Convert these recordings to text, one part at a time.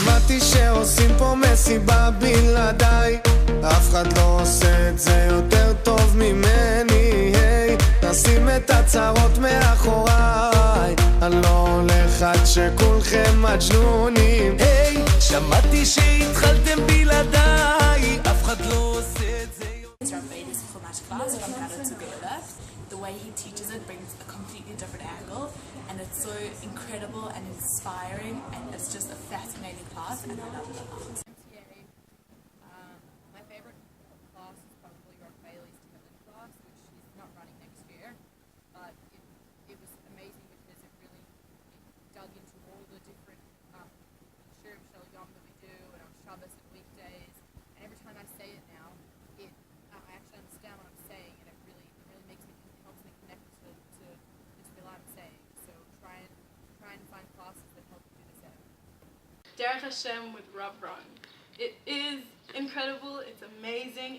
שמעתי שעושים פה מסיבה בלעדיי, אף אחד לא עושה את זה יותר טוב ממני. היי, נשים את הצרות מאחוריי, אני לא הולך עד שכולכם מג'נונים. היי, שמעתי שהתחלתם בלעדיי, אף אחד לא עושה את זה. Is for my class from Gather Together. The way he teaches it brings a completely different angle, and it's so incredible and inspiring, and it's just a fascinating class, and I love it a lot. My favourite class is probably Rock Bailey's Talent class, which is not running next year, but it was amazing because it really dug into all the different Shir Shel Yom that we do, and on Shabbos and weekdays, and every time I say it now, I actually understand what I'm saying, and it really helps me connect to the Tefillah I'm saying. So try and find classes that help you do the same. Derech Hashem with Rav Ron. It is incredible. It's amazing.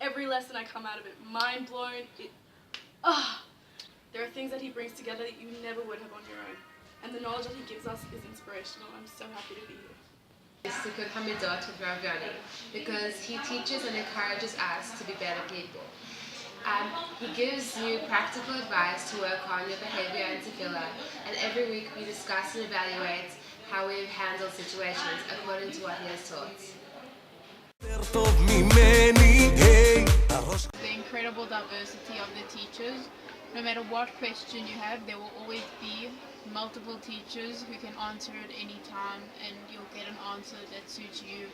Every lesson I come out of it mind blown. There are things that he brings together that you never would have on your own, and the knowledge that he gives us is inspirational. I'm so happy to be here. Sukkot Hamidot with Rav Yoni, because he teaches and encourages us to be better people. He gives you practical advice to work on your behavior and tefillah, and every week we discuss and evaluate how we've handled situations according to what he has taught. The incredible diversity of the teachers. No matter what question you have, there will always be multiple teachers who can answer at any time, and you'll get an answer that suits you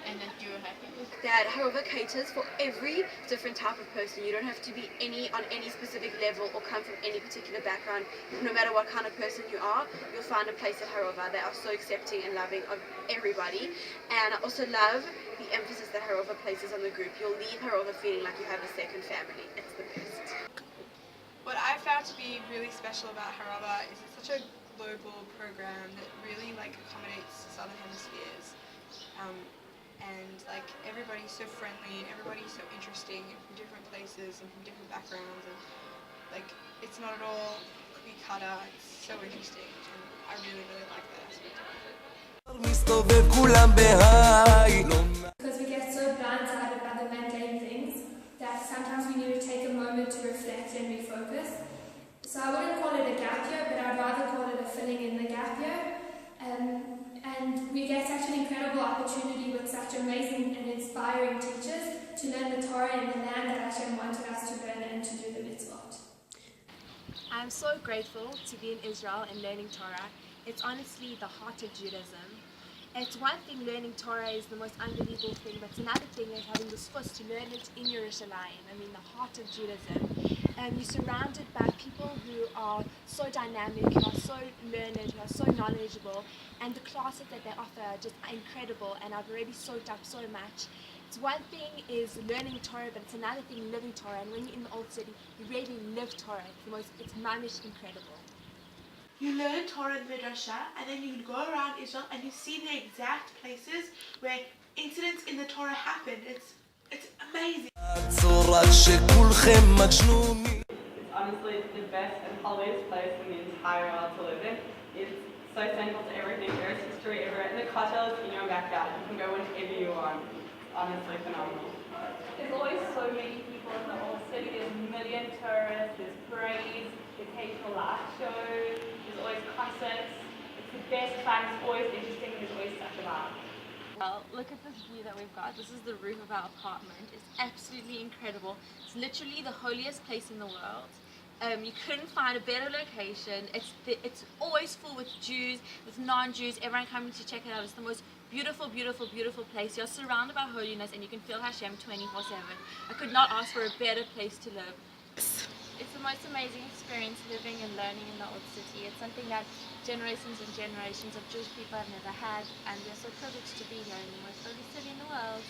and that you're happy with. That Harova caters for every different type of person. You don't have to be on any specific level or come from any particular background. No matter what kind of person you are, you'll find a place at Harova. They are so accepting and loving of everybody. And I also love the emphasis that Harova places on the group. You'll leave Harova feeling like you have a second family. It's the best. What I found to be really special about Harova is it's such a global program that really accommodates Southern Hemispheres. And everybody's so friendly and everybody's so interesting and from different places and from different backgrounds, and it's not at all cookie cutter. It's so interesting, and I really like that aspect of it. Because we get so blindsided by the mundane things that sometimes we need to take a moment to reflect and refocus. So I wouldn't call it a gap year, but I'd rather call it a filling in the gap year. And we get such an incredible opportunity with such amazing and inspiring teachers to learn the Torah in the land that Hashem wanted us to learn and to do the mitzvot. I'm so grateful to be in Israel and learning Torah. It's honestly the heart of Judaism. It's one thing learning Torah is the most unbelievable thing, but it's another thing is having the zchus to learn it in Yerushalayim. I mean, the heart of Judaism. And you're surrounded by people who are so dynamic, who are so learned, who are so knowledgeable, and the classes that they offer are just incredible, and I've already soaked up so much. It's one thing is learning Torah, but it's another thing living Torah, and when you're in the old city, you really live Torah. It's mamish incredible. You learn Torah in Midrasha, and then you go around Israel and you see the exact places where incidents in the Torah happen. It's amazing. It's honestly the best and holiest place in the entire world to live in. It's so central to everything. There's history everywhere. And the cocktail is in your backyard. You can go whenever you want. It's honestly phenomenal. There's always so many people in the old city. There's a million tourists, there's parades, occasional light shows, there's always concerts. It's the best fun, it's always interesting, there's always such a vibe. Well, look at this view that we've got. This is the roof of our apartment. It's absolutely incredible. It's literally the holiest place in the world. You couldn't find a better location. It's always full with Jews, with non-Jews, everyone coming to check it out. It's the most beautiful, beautiful, beautiful place. You're surrounded by holiness and you can feel Hashem 24/7. I could not ask for a better place to live. It's the most amazing experience living and learning in the old city. It's something that generations and generations of Jewish people have never had, and we're so privileged to be here in the most holy city in the world.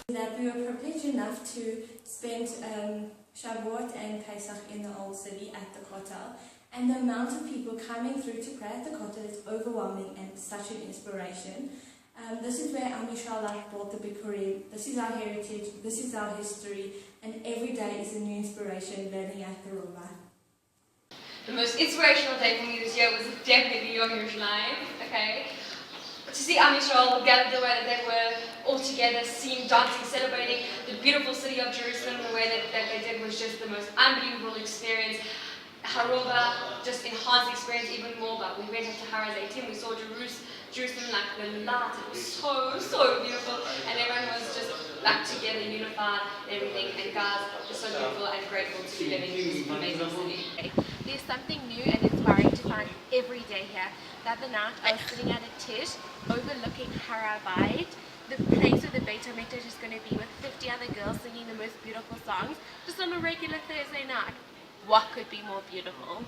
That we were privileged enough to spend Shavuot and Pesach in the old city at the Kotel, and the amount of people coming through to pray at the Kotel is overwhelming and such an inspiration. This is where Am Yisrael brought the Bikurim. This is our heritage, this is our history, and every day is a new inspiration learning at the Rova. The most inspirational day for me this year was definitely Yom Yerushalayim, okay? To see Am Yisrael gathered the way that they were all together, singing, dancing, celebrating the beautiful city of Jerusalem, the way that they did was just the most unbelievable experience. Harova just enhanced the experience even more, but we went up to Har 18, we saw Jerusalem like the light, it was so beautiful, and everyone was just like together, unified, everything, and guys, just so beautiful and grateful to be living in this amazing city. There's something new and inspiring to find every day here. The other night I was sitting at a tish overlooking Harova, the place where the Beit HaMikdash is going to be, with 50 other girls singing the most beautiful songs, just on a regular Thursday night. What could be more beautiful?